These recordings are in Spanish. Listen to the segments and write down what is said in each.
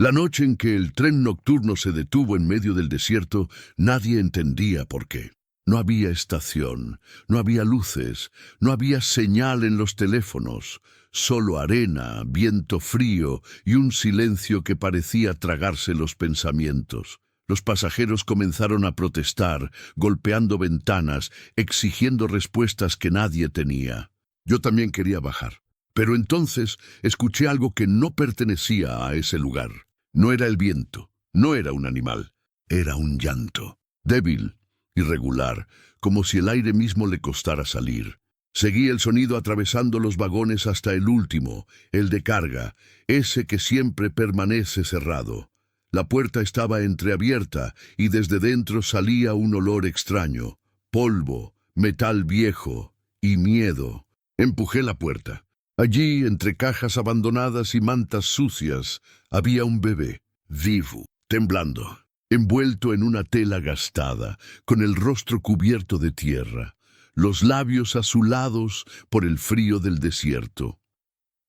La noche en que el tren nocturno se detuvo en medio del desierto, nadie entendía por qué. No había estación, no había luces, no había señal en los teléfonos, solo arena, viento frío y un silencio que parecía tragarse los pensamientos. Los pasajeros comenzaron a protestar, golpeando ventanas, exigiendo respuestas que nadie tenía. Yo también quería bajar, pero entonces escuché algo que no pertenecía a ese lugar. No era el viento, no era un animal, era un llanto, débil, irregular, como si el aire mismo le costara salir. Seguí el sonido atravesando los vagones hasta el último, el de carga, ese que siempre permanece cerrado. La puerta estaba entreabierta y desde dentro salía un olor extraño, polvo, metal viejo y miedo. Empujé la puerta. Allí, entre cajas abandonadas y mantas sucias, había un bebé, vivo, temblando, envuelto en una tela gastada, con el rostro cubierto de tierra, los labios azulados por el frío del desierto.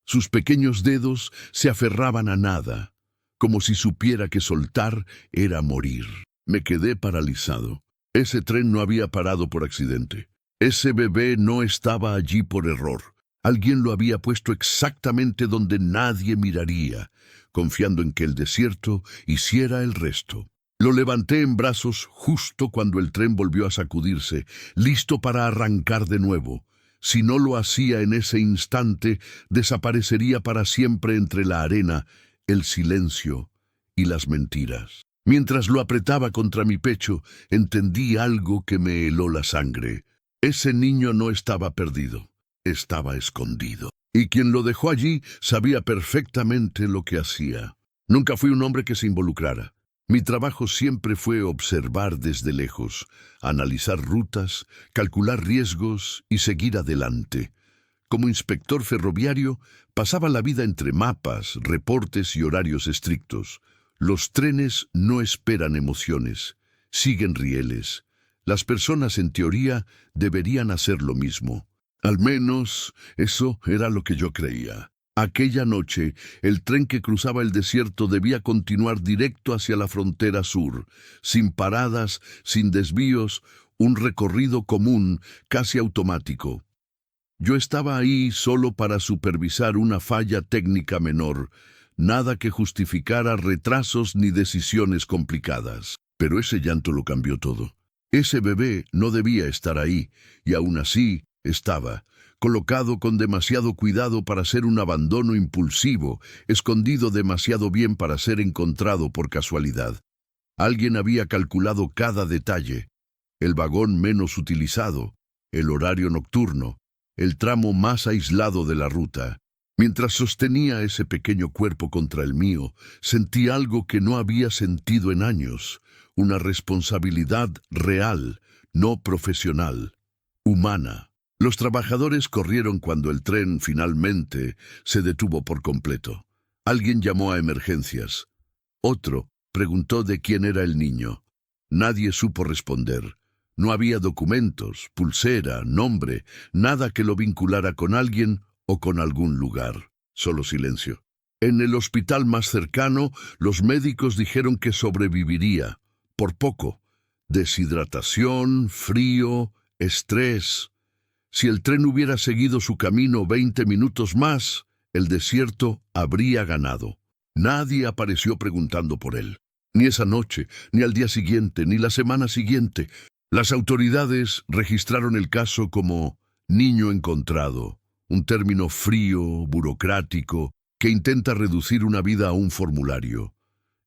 Sus pequeños dedos se aferraban a nada, como si supiera que soltar era morir. Me quedé paralizado. Ese tren no había parado por accidente. Ese bebé no estaba allí por error. Alguien lo había puesto exactamente donde nadie miraría, confiando en que el desierto hiciera el resto. Lo levanté en brazos justo cuando el tren volvió a sacudirse, listo para arrancar de nuevo. Si no lo hacía en ese instante, desaparecería para siempre entre la arena, el silencio y las mentiras. Mientras lo apretaba contra mi pecho, entendí algo que me heló la sangre. Ese niño no estaba perdido. Estaba escondido. Y quien lo dejó allí sabía perfectamente lo que hacía. Nunca fui un hombre que se involucrara. Mi trabajo siempre fue observar desde lejos, analizar rutas, calcular riesgos y seguir adelante. Como inspector ferroviario, pasaba la vida entre mapas, reportes y horarios estrictos. Los trenes no esperan emociones, siguen rieles. Las personas, en teoría, deberían hacer lo mismo. Al menos eso era lo que yo creía. Aquella noche, el tren que cruzaba el desierto debía continuar directo hacia la frontera sur, sin paradas, sin desvíos, un recorrido común, casi automático. Yo estaba ahí solo para supervisar una falla técnica menor, nada que justificara retrasos ni decisiones complicadas. Pero ese llanto lo cambió todo. Ese bebé no debía estar ahí, y aún así estaba, colocado con demasiado cuidado para ser un abandono impulsivo, escondido demasiado bien para ser encontrado por casualidad. Alguien había calculado cada detalle: el vagón menos utilizado, el horario nocturno, el tramo más aislado de la ruta. Mientras sostenía ese pequeño cuerpo contra el mío, sentí algo que no había sentido en años, una responsabilidad real, no profesional, humana. Los trabajadores corrieron cuando el tren finalmente se detuvo por completo. Alguien llamó a emergencias. Otro preguntó de quién era el niño. Nadie supo responder. No había documentos, pulsera, nombre, nada que lo vinculara con alguien o con algún lugar. Solo silencio. En el hospital más cercano, los médicos dijeron que sobreviviría. Por poco. Deshidratación, frío, estrés. Si el tren hubiera seguido su camino 20 minutos más, el desierto habría ganado. Nadie apareció preguntando por él. Ni esa noche, ni al día siguiente, ni la semana siguiente. Las autoridades registraron el caso como niño encontrado, un término frío, burocrático, que intenta reducir una vida a un formulario.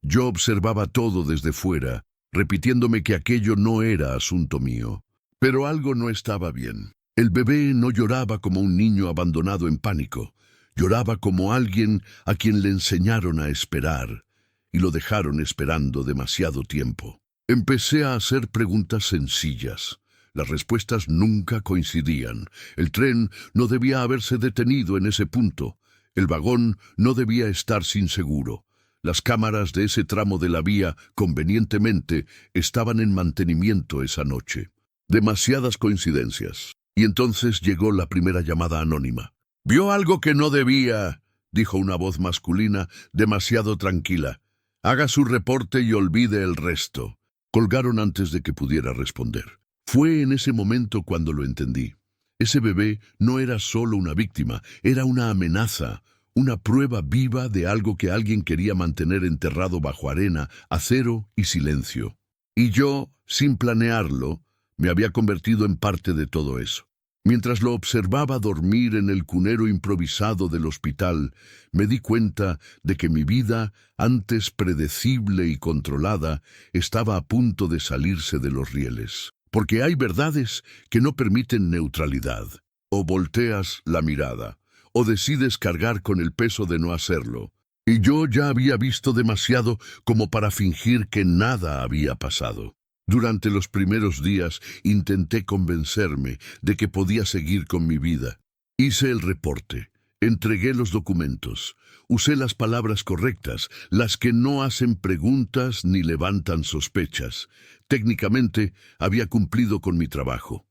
Yo observaba todo desde fuera, repitiéndome que aquello no era asunto mío. Pero algo no estaba bien. El bebé no lloraba como un niño abandonado en pánico. Lloraba como alguien a quien le enseñaron a esperar, y lo dejaron esperando demasiado tiempo. Empecé a hacer preguntas sencillas. Las respuestas nunca coincidían. El tren no debía haberse detenido en ese punto. El vagón no debía estar sin seguro. Las cámaras de ese tramo de la vía, convenientemente, estaban en mantenimiento esa noche. Demasiadas coincidencias. Y entonces llegó la primera llamada anónima. «Vio algo que no debía», dijo una voz masculina demasiado tranquila. Haga su reporte y olvide el resto. Colgaron antes de que pudiera responder. Fue en ese momento cuando lo entendí. Ese bebé no era solo una víctima, era una amenaza, una prueba viva de algo que alguien quería mantener enterrado bajo arena, acero y silencio. Y yo, sin planearlo, me había convertido en parte de todo eso. Mientras lo observaba dormir en el cunero improvisado del hospital, me di cuenta de que mi vida, antes predecible y controlada, estaba a punto de salirse de los rieles. Porque hay verdades que no permiten neutralidad. O volteas la mirada, o decides cargar con el peso de no hacerlo. Y yo ya había visto demasiado como para fingir que nada había pasado. Durante los primeros días intenté convencerme de que podía seguir con mi vida. Hice el reporte, entregué los documentos, usé las palabras correctas, las que no hacen preguntas ni levantan sospechas. Técnicamente había cumplido con mi trabajo.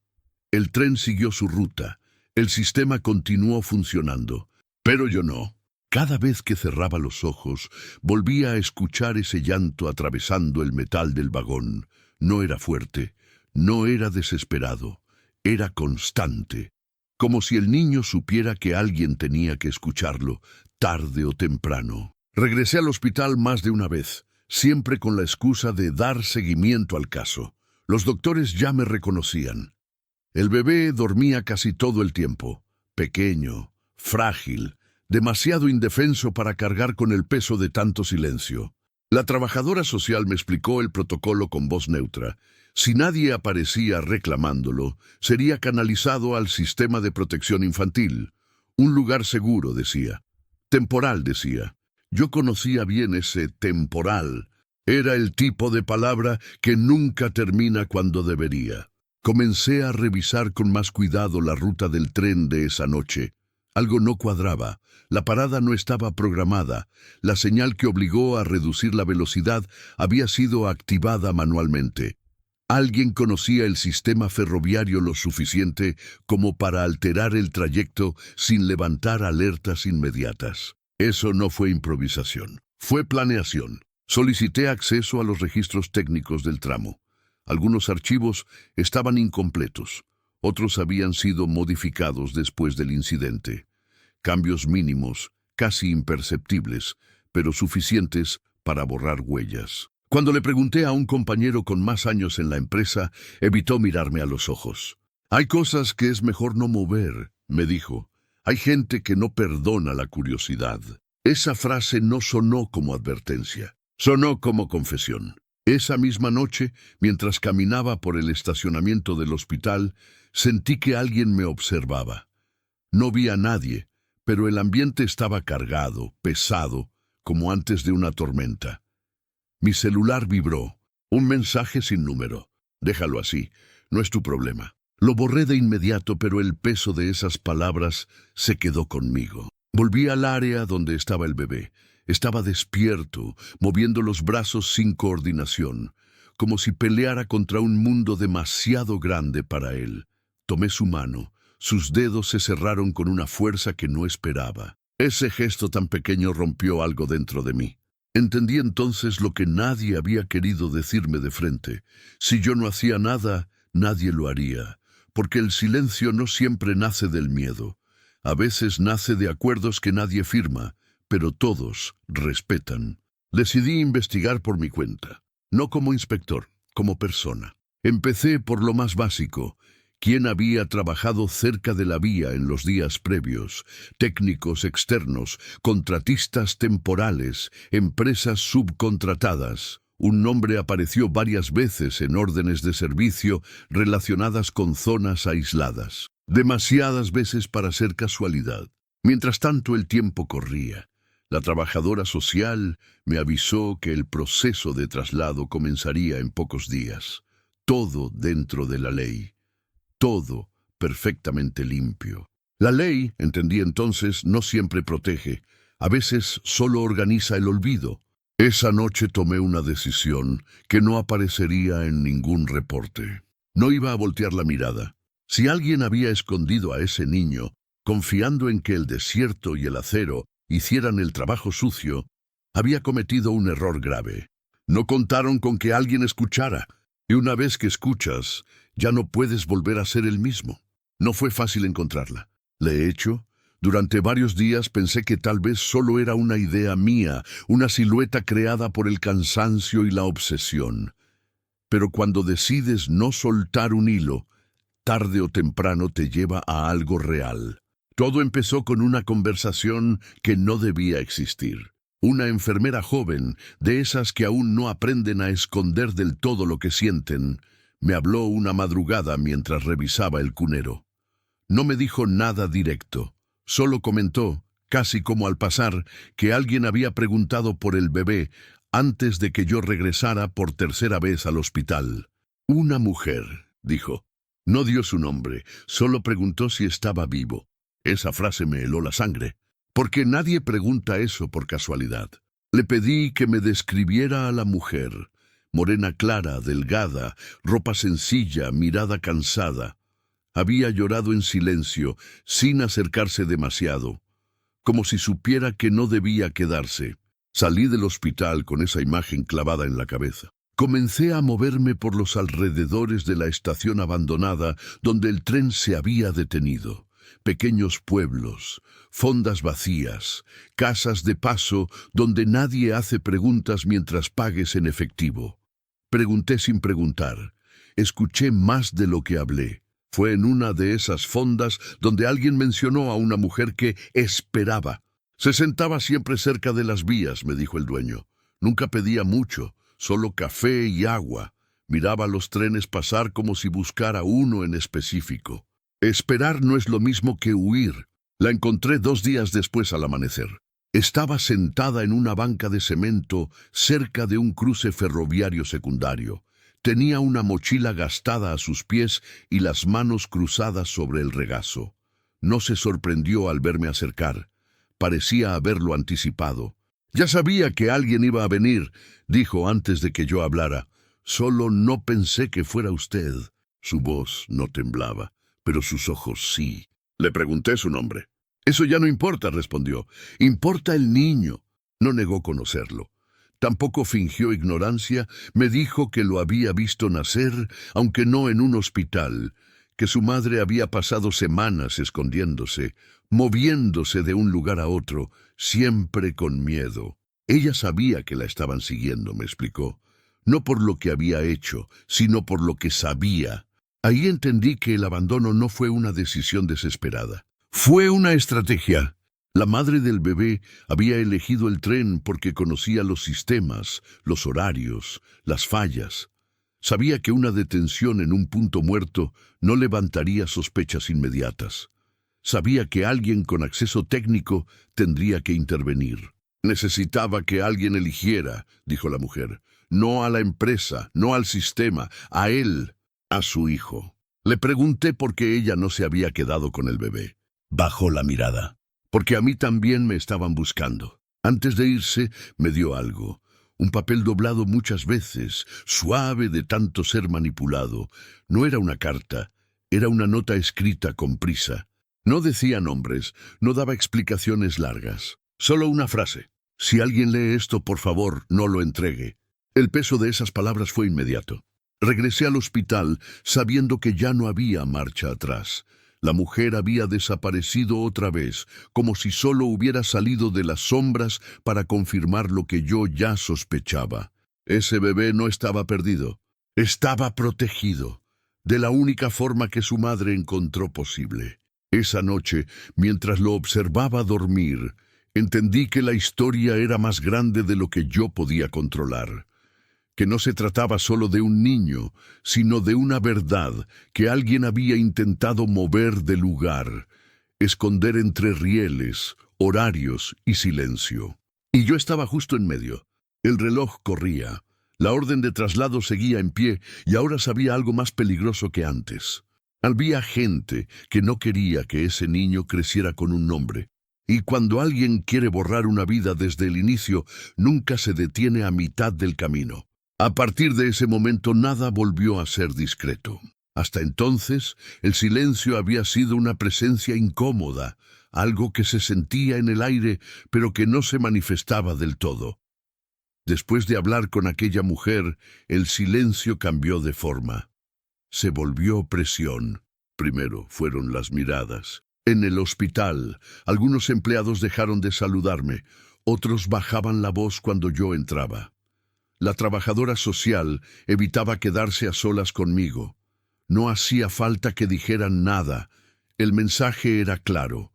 El tren siguió su ruta, el sistema continuó funcionando, pero yo no. Cada vez que cerraba los ojos, volvía a escuchar ese llanto atravesando el metal del vagón. No era fuerte, no era desesperado, era constante, como si el niño supiera que alguien tenía que escucharlo, tarde o temprano. Regresé al hospital más de una vez, siempre con la excusa de dar seguimiento al caso. Los doctores ya me reconocían. El bebé dormía casi todo el tiempo, pequeño, frágil, demasiado indefenso para cargar con el peso de tanto silencio. La trabajadora social me explicó el protocolo con voz neutra. Si nadie aparecía reclamándolo, sería canalizado al sistema de protección infantil. Un lugar seguro, decía. Temporal, decía. Yo conocía bien ese temporal. Era el tipo de palabra que nunca termina cuando debería. Comencé a revisar con más cuidado la ruta del tren de esa noche. Algo no cuadraba. La parada no estaba programada. La señal que obligó a reducir la velocidad había sido activada manualmente. Alguien conocía el sistema ferroviario lo suficiente como para alterar el trayecto sin levantar alertas inmediatas. Eso no fue improvisación, fue planeación. Solicité acceso a los registros técnicos del tramo. Algunos archivos estaban incompletos, otros habían sido modificados después del incidente. Cambios mínimos, casi imperceptibles, pero suficientes para borrar huellas. Cuando le pregunté a un compañero con más años en la empresa, evitó mirarme a los ojos. Hay cosas que es mejor no mover, me dijo. Hay gente que no perdona la curiosidad. Esa frase no sonó como advertencia, sonó como confesión. Esa misma noche, mientras caminaba por el estacionamiento del hospital, sentí que alguien me observaba. No vi a nadie, pero el ambiente estaba cargado, pesado, como antes de una tormenta. Mi celular vibró. Un mensaje sin número. Déjalo así, no es tu problema. Lo borré de inmediato, pero el peso de esas palabras se quedó conmigo. Volví al área donde estaba el bebé. Estaba despierto, moviendo los brazos sin coordinación, como si peleara contra un mundo demasiado grande para él. Tomé su mano. Sus dedos se cerraron con una fuerza que no esperaba. Ese gesto tan pequeño rompió algo dentro de mí. Entendí entonces lo que nadie había querido decirme de frente. Si yo no hacía nada, nadie lo haría, porque el silencio no siempre nace del miedo. A veces nace de acuerdos que nadie firma, pero todos respetan. Decidí investigar por mi cuenta, no como inspector, como persona. Empecé por lo más básico. ¿Quién había trabajado cerca de la vía en los días previos? Técnicos externos, contratistas temporales, empresas subcontratadas. Un nombre apareció varias veces en órdenes de servicio relacionadas con zonas aisladas. Demasiadas veces para ser casualidad. Mientras tanto el tiempo corría. La trabajadora social me avisó que el proceso de traslado comenzaría en pocos días. Todo dentro de la ley. Todo perfectamente limpio. La ley, entendí entonces, no siempre protege. A veces solo organiza el olvido. Esa noche tomé una decisión que no aparecería en ningún reporte. No iba a voltear la mirada. Si alguien había escondido a ese niño, confiando en que el desierto y el acero hicieran el trabajo sucio, Había cometido un error grave. No contaron con que alguien escuchara, y una vez que escuchas, ya no puedes volver a ser el mismo. No fue fácil encontrarla. De hecho, durante varios días pensé que tal vez solo era una idea mía, una silueta creada por el cansancio y la obsesión. Pero cuando decides no soltar un hilo, tarde o temprano te lleva a algo real. Todo empezó con una conversación que no debía existir. Una enfermera joven, de esas que aún no aprenden a esconder del todo lo que sienten, me habló una madrugada mientras revisaba el cunero. No me dijo nada directo, solo comentó, casi como al pasar, que alguien había preguntado por el bebé antes de que yo regresara por tercera vez al hospital. Una mujer, dijo. No dio su nombre, solo preguntó si estaba vivo. Esa frase me heló la sangre, porque nadie pregunta eso por casualidad. Le pedí que me describiera a la mujer. Morena clara, delgada, ropa sencilla, mirada cansada. Había llorado en silencio, sin acercarse demasiado, como si supiera que no debía quedarse. Salí del hospital con esa imagen clavada en la cabeza. Comencé a moverme por los alrededores de la estación abandonada donde el tren se había detenido. Pequeños pueblos, fondas vacías, casas de paso donde nadie hace preguntas mientras pagues en efectivo. Pregunté sin preguntar. Escuché más de lo que hablé. Fue en una de esas fondas donde alguien mencionó a una mujer que esperaba. Se sentaba siempre cerca de las vías, me dijo el dueño. Nunca pedía mucho, solo café y agua. Miraba los trenes pasar como si buscara uno en específico. Esperar no es lo mismo que huir. La encontré 2 días después al amanecer. Estaba sentada en una banca de cemento cerca de un cruce ferroviario secundario. Tenía una mochila gastada a sus pies y las manos cruzadas sobre el regazo. No se sorprendió al verme acercar. Parecía haberlo anticipado. «Ya sabía que alguien iba a venir», dijo antes de que yo hablara. «Solo no pensé que fuera usted». Su voz no temblaba, pero sus ojos sí. Le pregunté su nombre. «Eso ya no importa», respondió. «Importa el niño». No negó conocerlo. Tampoco fingió ignorancia, me dijo que lo había visto nacer, aunque no en un hospital, que su madre había pasado semanas escondiéndose, moviéndose de un lugar a otro, siempre con miedo. Ella sabía que la estaban siguiendo, me explicó, no por lo que había hecho, sino por lo que sabía. Ahí entendí que el abandono no fue una decisión desesperada. Fue una estrategia. La madre del bebé había elegido el tren porque conocía los sistemas, los horarios, las fallas. Sabía que una detención en un punto muerto no levantaría sospechas inmediatas. Sabía que alguien con acceso técnico tendría que intervenir. Necesitaba que alguien eligiera, dijo la mujer. No a la empresa, no al sistema, a él, a su hijo. Le pregunté por qué ella no se había quedado con el bebé. Bajó la mirada. Porque a mí también me estaban buscando. Antes de irse, me dio algo. Un papel doblado muchas veces, suave de tanto ser manipulado. No era una carta, era una nota escrita con prisa. No decía nombres, no daba explicaciones largas. Solo una frase. Si alguien lee esto, por favor, no lo entregue. El peso de esas palabras fue inmediato. Regresé al hospital sabiendo que ya no había marcha atrás. La mujer había desaparecido otra vez, como si solo hubiera salido de las sombras para confirmar lo que yo ya sospechaba. Ese bebé no estaba perdido, estaba protegido, de la única forma que su madre encontró posible. Esa noche, mientras lo observaba dormir, entendí que la historia era más grande de lo que yo podía controlar. Que no se trataba solo de un niño, sino de una verdad que alguien había intentado mover de lugar, esconder entre rieles, horarios y silencio. Y yo estaba justo en medio. El reloj corría, la orden de traslado seguía en pie y ahora sabía algo más peligroso que antes. Había gente que no quería que ese niño creciera con un nombre. Y cuando alguien quiere borrar una vida desde el inicio, nunca se detiene a mitad del camino. A partir de ese momento nada volvió a ser discreto. Hasta entonces, el silencio había sido una presencia incómoda, algo que se sentía en el aire, pero que no se manifestaba del todo. Después de hablar con aquella mujer, el silencio cambió de forma. Se volvió presión. Primero fueron las miradas. En el hospital, algunos empleados dejaron de saludarme, otros bajaban la voz cuando yo entraba. La trabajadora social evitaba quedarse a solas conmigo. No hacía falta que dijeran nada. El mensaje era claro.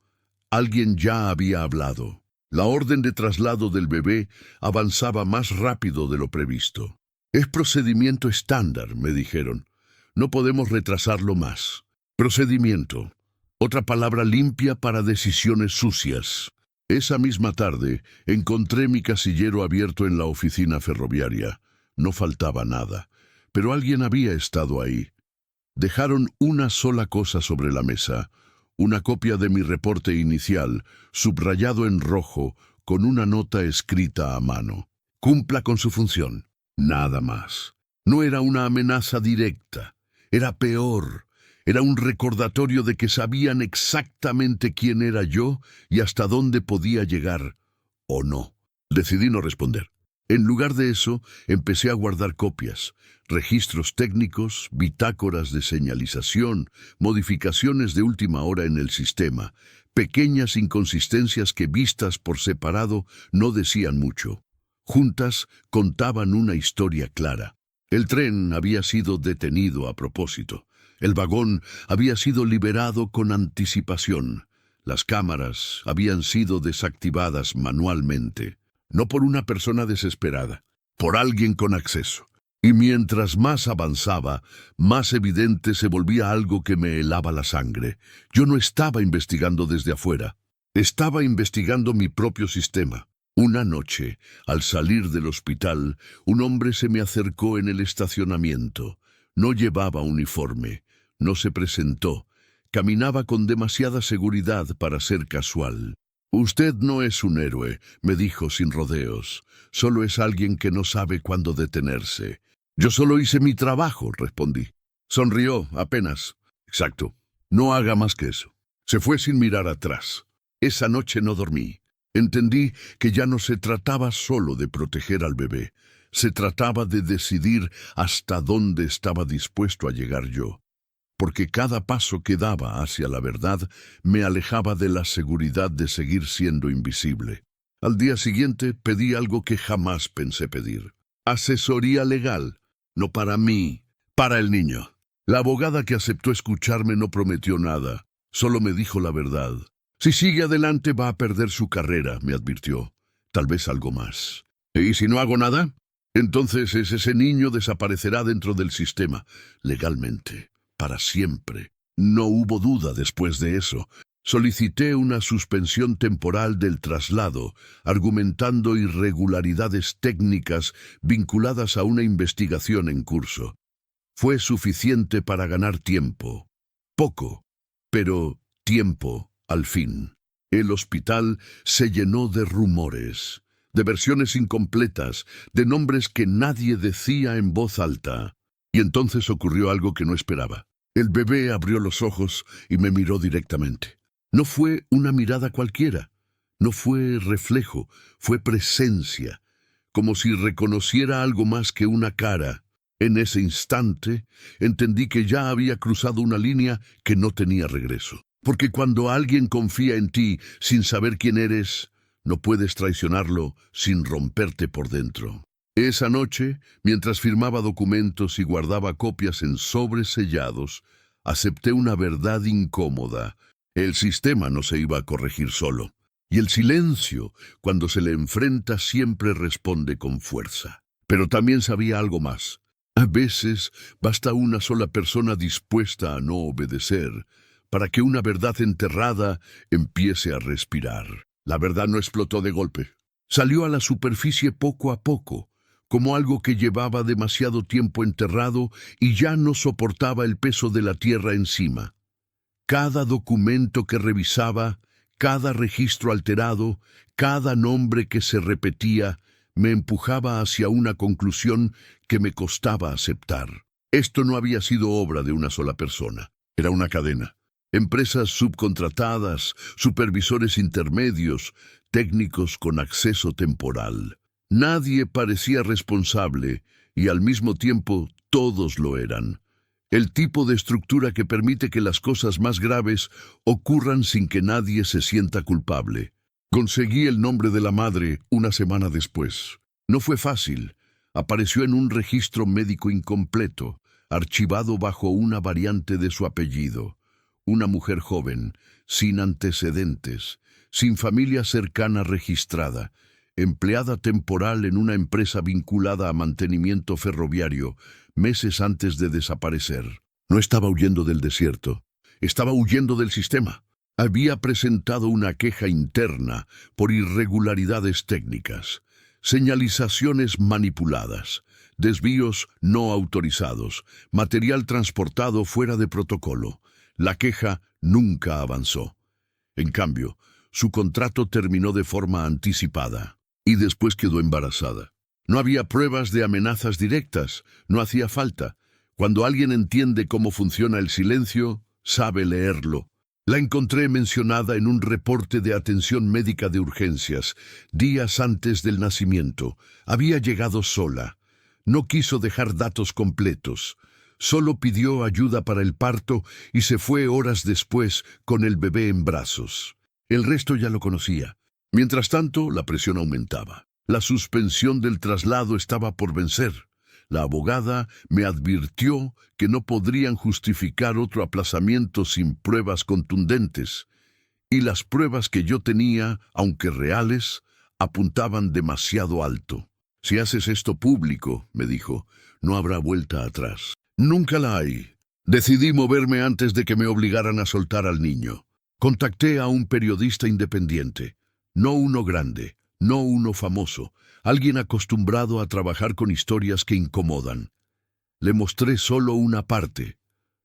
Alguien ya había hablado. La orden de traslado del bebé avanzaba más rápido de lo previsto. Es procedimiento estándar, me dijeron. No podemos retrasarlo más. Procedimiento. Otra palabra limpia para decisiones sucias. Esa misma tarde encontré mi casillero abierto en la oficina ferroviaria. No faltaba nada, pero alguien había estado ahí. Dejaron una sola cosa sobre la mesa, una copia de mi reporte inicial, subrayado en rojo, con una nota escrita a mano. Cumpla con su función. Nada más. No era una amenaza directa. Era peor. Era un recordatorio de que sabían exactamente quién era yo y hasta dónde podía llegar, o no. Decidí no responder. En lugar de eso, empecé a guardar copias, registros técnicos, bitácoras de señalización, modificaciones de última hora en el sistema, pequeñas inconsistencias que vistas por separado no decían mucho. Juntas contaban una historia clara. El tren había sido detenido a propósito. El vagón había sido liberado con anticipación. Las cámaras habían sido desactivadas manualmente, no por una persona desesperada, por alguien con acceso. Y mientras más avanzaba, más evidente se volvía algo que me helaba la sangre. Yo no estaba investigando desde afuera, estaba investigando mi propio sistema. Una noche, al salir del hospital, un hombre se me acercó en el estacionamiento. No llevaba uniforme. No se presentó. Caminaba con demasiada seguridad para ser casual. «Usted no es un héroe», me dijo sin rodeos. «Solo es alguien que no sabe cuándo detenerse». «Yo solo hice mi trabajo», respondí. Sonrió, apenas. «Exacto. No haga más que eso». Se fue sin mirar atrás. Esa noche no dormí. Entendí que ya no se trataba solo de proteger al bebé. Se trataba de decidir hasta dónde estaba dispuesto a llegar yo. Porque cada paso que daba hacia la verdad me alejaba de la seguridad de seguir siendo invisible. Al día siguiente pedí algo que jamás pensé pedir. Asesoría legal, no para mí, para el niño. La abogada que aceptó escucharme no prometió nada, solo me dijo la verdad. Si sigue adelante va a perder su carrera, me advirtió. Tal vez algo más. ¿Y si no hago nada? Entonces ese niño desaparecerá dentro del sistema, legalmente. Para siempre. No hubo duda después de eso. Solicité una suspensión temporal del traslado, argumentando irregularidades técnicas vinculadas a una investigación en curso. Fue suficiente para ganar tiempo. Poco, pero tiempo al fin. El hospital se llenó de rumores, de versiones incompletas, de nombres que nadie decía en voz alta. Y entonces ocurrió algo que no esperaba. El bebé abrió los ojos y me miró directamente. No fue una mirada cualquiera, no fue reflejo, fue presencia, como si reconociera algo más que una cara. En ese instante entendí que ya había cruzado una línea que no tenía regreso. Porque cuando alguien confía en ti sin saber quién eres, no puedes traicionarlo sin romperte por dentro. Esa noche, mientras firmaba documentos y guardaba copias en sobres sellados, acepté una verdad incómoda. El sistema no se iba a corregir solo. Y el silencio, cuando se le enfrenta, siempre responde con fuerza. Pero también sabía algo más. A veces basta una sola persona dispuesta a no obedecer para que una verdad enterrada empiece a respirar. La verdad no explotó de golpe. Salió a la superficie poco a poco, como algo que llevaba demasiado tiempo enterrado y ya no soportaba el peso de la tierra encima. Cada documento que revisaba, cada registro alterado, cada nombre que se repetía, me empujaba hacia una conclusión que me costaba aceptar. Esto no había sido obra de una sola persona, era una cadena. Empresas subcontratadas, supervisores intermedios, técnicos con acceso temporal. Nadie parecía responsable y al mismo tiempo todos lo eran. El tipo de estructura que permite que las cosas más graves ocurran sin que nadie se sienta culpable. Conseguí el nombre de la madre una semana después. No fue fácil. Apareció en un registro médico incompleto, archivado bajo una variante de su apellido. Una mujer joven, sin antecedentes, sin familia cercana registrada, empleada temporal en una empresa vinculada a mantenimiento ferroviario, meses antes de desaparecer. No estaba huyendo del desierto, estaba huyendo del sistema. Había presentado una queja interna por irregularidades técnicas, señalizaciones manipuladas, desvíos no autorizados, material transportado fuera de protocolo. La queja nunca avanzó. En cambio, su contrato terminó de forma anticipada y después quedó embarazada. No había pruebas de amenazas directas, no hacía falta. Cuando alguien entiende cómo funciona el silencio, sabe leerlo. La encontré mencionada en un reporte de atención médica de urgencias, días antes del nacimiento. Había llegado sola. No quiso dejar datos completos. Solo pidió ayuda para el parto y se fue horas después con el bebé en brazos. El resto ya lo conocía. Mientras tanto, la presión aumentaba. La suspensión del traslado estaba por vencer. La abogada me advirtió que no podrían justificar otro aplazamiento sin pruebas contundentes, y las pruebas que yo tenía, aunque reales, apuntaban demasiado alto. Si haces esto público, me dijo, no habrá vuelta atrás. Nunca la hay. Decidí moverme antes de que me obligaran a soltar al niño. Contacté a un periodista independiente, no uno grande, no uno famoso, alguien acostumbrado a trabajar con historias que incomodan. Le mostré solo una parte,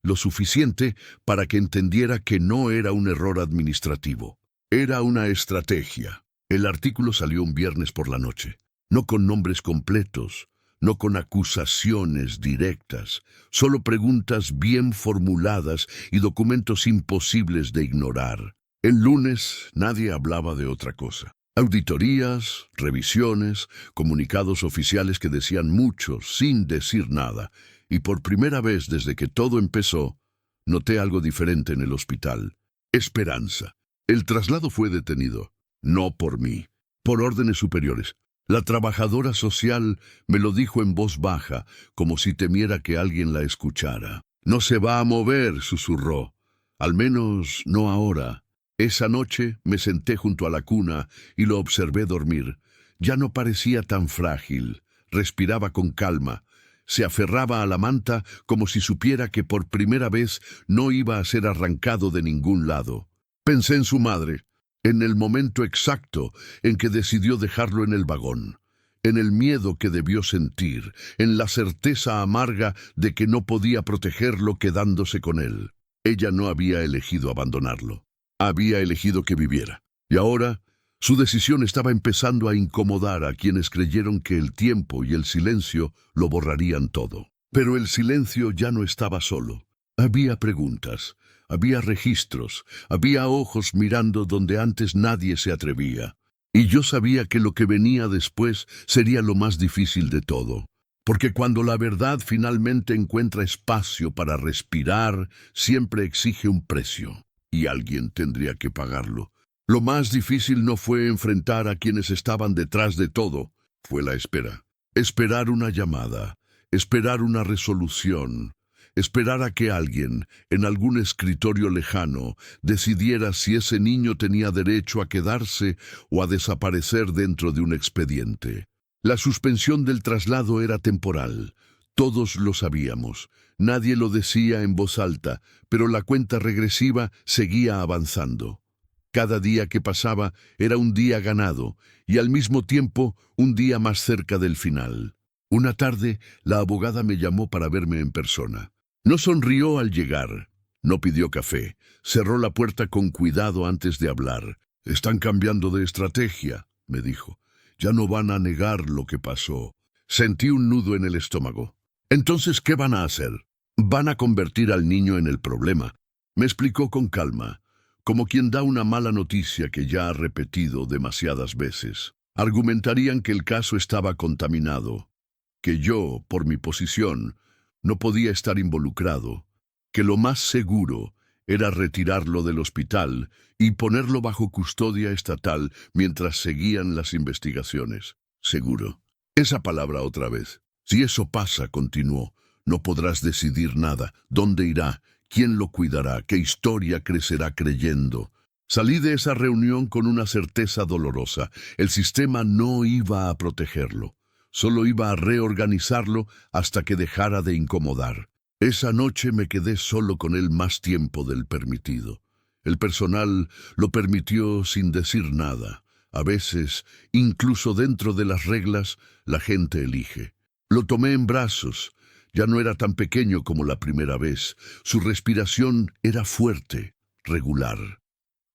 lo suficiente para que entendiera que no era un error administrativo. Era una estrategia. El artículo salió un viernes por la noche, no con nombres completos, no con acusaciones directas, solo preguntas bien formuladas y documentos imposibles de ignorar. El lunes nadie hablaba de otra cosa. Auditorías, revisiones, comunicados oficiales que decían mucho sin decir nada, y por primera vez desde que todo empezó, noté algo diferente en el hospital. Esperanza. El traslado fue detenido, no por mí, por órdenes superiores. La trabajadora social me lo dijo en voz baja, como si temiera que alguien la escuchara. «No se va a mover», susurró. «Al menos no ahora». Esa noche me senté junto a la cuna y lo observé dormir. Ya no parecía tan frágil, respiraba con calma, se aferraba a la manta como si supiera que por primera vez no iba a ser arrancado de ningún lado. Pensé en su madre, en el momento exacto en que decidió dejarlo en el vagón, en el miedo que debió sentir, en la certeza amarga de que no podía protegerlo quedándose con él. Ella no había elegido abandonarlo. Había elegido que viviera. Y ahora, su decisión estaba empezando a incomodar a quienes creyeron que el tiempo y el silencio lo borrarían todo. Pero el silencio ya no estaba solo. Había preguntas, había registros, había ojos mirando donde antes nadie se atrevía. Y yo sabía que lo que venía después sería lo más difícil de todo. Porque cuando la verdad finalmente encuentra espacio para respirar, siempre exige un precio. Y alguien tendría que pagarlo. Lo más difícil no fue enfrentar a quienes estaban detrás de todo, fue la espera. Esperar una llamada, esperar una resolución, esperar a que alguien, en algún escritorio lejano, decidiera si ese niño tenía derecho a quedarse o a desaparecer dentro de un expediente. La suspensión del traslado era temporal. Todos lo sabíamos. Nadie lo decía en voz alta, pero la cuenta regresiva seguía avanzando. Cada día que pasaba era un día ganado, y al mismo tiempo un día más cerca del final. Una tarde, la abogada me llamó para verme en persona. No sonrió al llegar, no pidió café, cerró la puerta con cuidado antes de hablar. «Están cambiando de estrategia», me dijo. «Ya no van a negar lo que pasó». Sentí un nudo en el estómago. «Entonces, ¿qué van a hacer?» «Van a convertir al niño en el problema», me explicó con calma, como quien da una mala noticia que ya ha repetido demasiadas veces. Argumentarían que el caso estaba contaminado, que yo, por mi posición, no podía estar involucrado, que lo más seguro era retirarlo del hospital y ponerlo bajo custodia estatal mientras seguían las investigaciones. Seguro. Esa palabra otra vez. Si eso pasa, continuó, no podrás decidir nada. ¿Dónde irá? ¿Quién lo cuidará? ¿Qué historia crecerá creyendo? Salí de esa reunión con una certeza dolorosa. El sistema no iba a protegerlo. Solo iba a reorganizarlo hasta que dejara de incomodar. Esa noche me quedé solo con él más tiempo del permitido. El personal lo permitió sin decir nada. A veces, incluso dentro de las reglas, la gente elige. Lo tomé en brazos. Ya no era tan pequeño como la primera vez. Su respiración era fuerte, regular.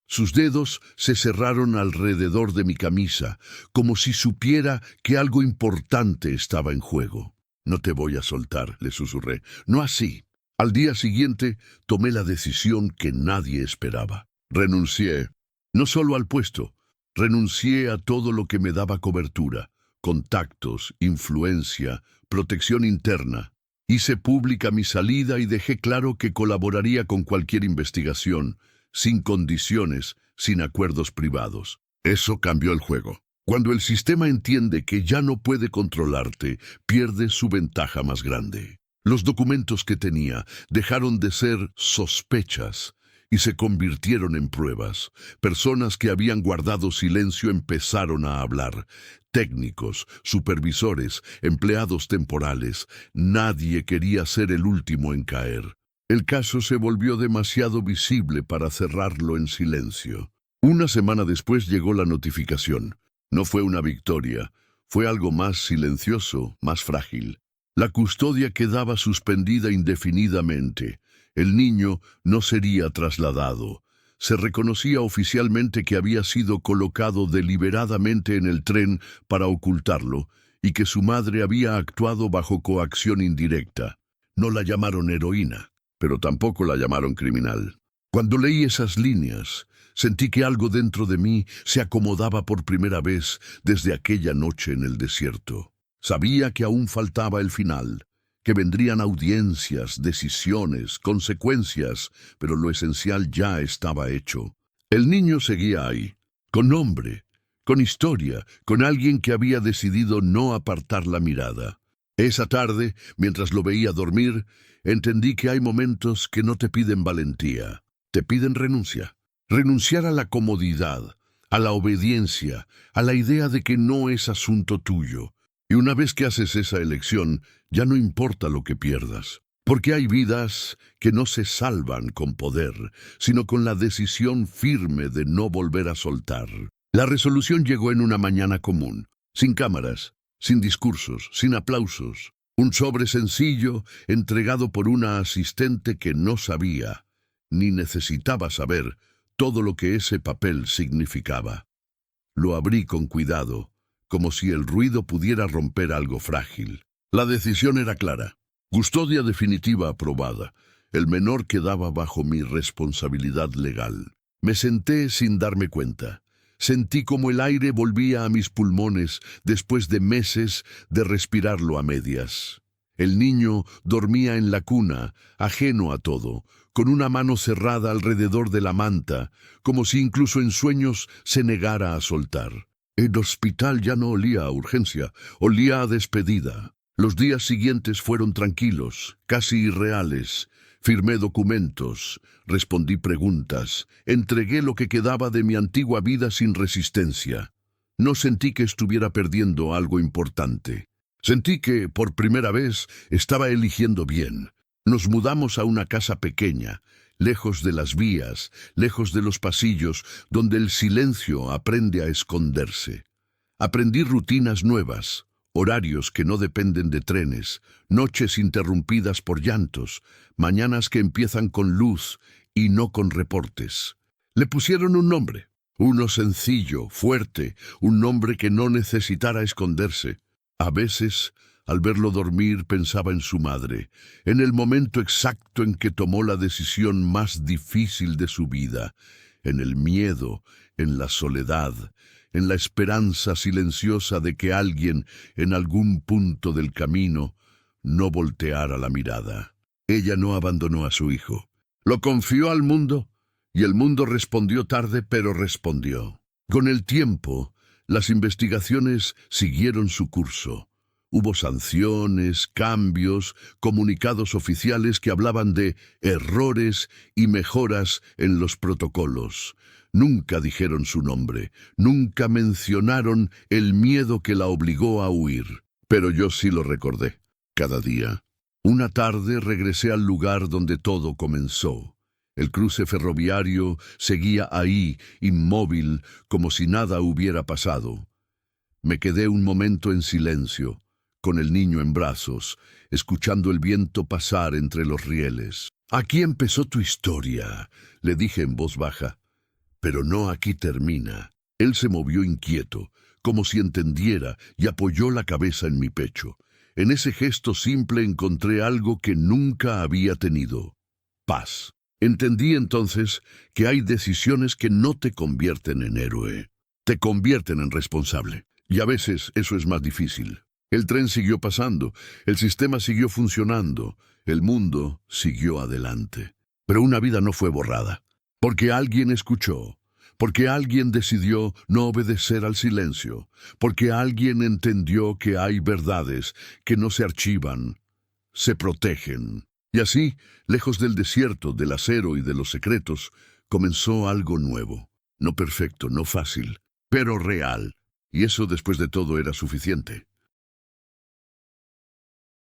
Sus dedos se cerraron alrededor de mi camisa, como si supiera que algo importante estaba en juego. «No te voy a soltar», le susurré. «No así». Al día siguiente tomé la decisión que nadie esperaba. Renuncié, no solo al puesto, renuncié a todo lo que me daba cobertura, contactos, influencia, protección interna. Hice pública mi salida y dejé claro que colaboraría con cualquier investigación, sin condiciones, sin acuerdos privados. Eso cambió el juego. Cuando el sistema entiende que ya no puede controlarte, pierde su ventaja más grande. Los documentos que tenía dejaron de ser sospechas y se convirtieron en pruebas. Personas que habían guardado silencio empezaron a hablar. Técnicos, supervisores, empleados temporales. Nadie quería ser el último en caer. El caso se volvió demasiado visible para cerrarlo en silencio. Una semana después llegó la notificación. No fue una victoria, fue algo más silencioso, más frágil. La custodia quedaba suspendida indefinidamente. El niño no sería trasladado. Se reconocía oficialmente que había sido colocado deliberadamente en el tren para ocultarlo y que su madre había actuado bajo coacción indirecta. No la llamaron heroína, pero tampoco la llamaron criminal. Cuando leí esas líneas, sentí que algo dentro de mí se acomodaba por primera vez desde aquella noche en el desierto. Sabía que aún faltaba el final, que vendrían audiencias, decisiones, consecuencias, pero lo esencial ya estaba hecho. El niño seguía ahí, con nombre, con historia, con alguien que había decidido no apartar la mirada. Esa tarde, mientras lo veía dormir, entendí que hay momentos que no te piden valentía, te piden renuncia. Renunciar a la comodidad, a la obediencia, a la idea de que no es asunto tuyo. Y una vez que haces esa elección, ya no importa lo que pierdas. Porque hay vidas que no se salvan con poder, sino con la decisión firme de no volver a soltar. La resolución llegó en una mañana común, sin cámaras, sin discursos, sin aplausos. Un sobre sencillo entregado por una asistente que no sabía, ni necesitaba saber, todo lo que ese papel significaba. Lo abrí con cuidado, como si el ruido pudiera romper algo frágil. La decisión era clara. Custodia definitiva aprobada. El menor quedaba bajo mi responsabilidad legal. Me senté sin darme cuenta. Sentí como el aire volvía a mis pulmones después de meses de respirarlo a medias. El niño dormía en la cuna, ajeno a todo, con una mano cerrada alrededor de la manta, como si incluso en sueños se negara a soltar. El hospital ya no olía a urgencia, olía a despedida. Los días siguientes fueron tranquilos, casi irreales. Firmé documentos, respondí preguntas, entregué lo que quedaba de mi antigua vida sin resistencia. No sentí que estuviera perdiendo algo importante. Sentí que, por primera vez, estaba eligiendo bien. Nos mudamos a una casa pequeña, lejos de las vías, lejos de los pasillos, donde el silencio aprende a esconderse. Aprendí rutinas nuevas, horarios que no dependen de trenes, noches interrumpidas por llantos, mañanas que empiezan con luz y no con reportes. Le pusieron un nombre, uno sencillo, fuerte, un nombre que no necesitara esconderse. A veces, al verlo dormir, pensaba en su madre, en el momento exacto en que tomó la decisión más difícil de su vida, en el miedo, en la soledad, en la esperanza silenciosa de que alguien, en algún punto del camino, no volteara la mirada. Ella no abandonó a su hijo. Lo confió al mundo, y el mundo respondió tarde, pero respondió. Con el tiempo, las investigaciones siguieron su curso. Hubo sanciones, cambios, comunicados oficiales que hablaban de errores y mejoras en los protocolos. Nunca dijeron su nombre, nunca mencionaron el miedo que la obligó a huir. Pero yo sí lo recordé, cada día. Una tarde regresé al lugar donde todo comenzó. El cruce ferroviario seguía ahí, inmóvil, como si nada hubiera pasado. Me quedé un momento en silencio, con el niño en brazos, escuchando el viento pasar entre los rieles. «Aquí empezó tu historia», le dije en voz baja. «Pero no aquí termina». Él se movió inquieto, como si entendiera, y apoyó la cabeza en mi pecho. En ese gesto simple encontré algo que nunca había tenido: paz. Entendí entonces que hay decisiones que no te convierten en héroe, te convierten en responsable. Y a veces eso es más difícil. El tren siguió pasando, el sistema siguió funcionando, el mundo siguió adelante. Pero una vida no fue borrada, porque alguien escuchó, porque alguien decidió no obedecer al silencio, porque alguien entendió que hay verdades que no se archivan, se protegen. Y así, lejos del desierto, del acero y de los secretos, comenzó algo nuevo. No perfecto, no fácil, pero real. Y eso, después de todo, era suficiente.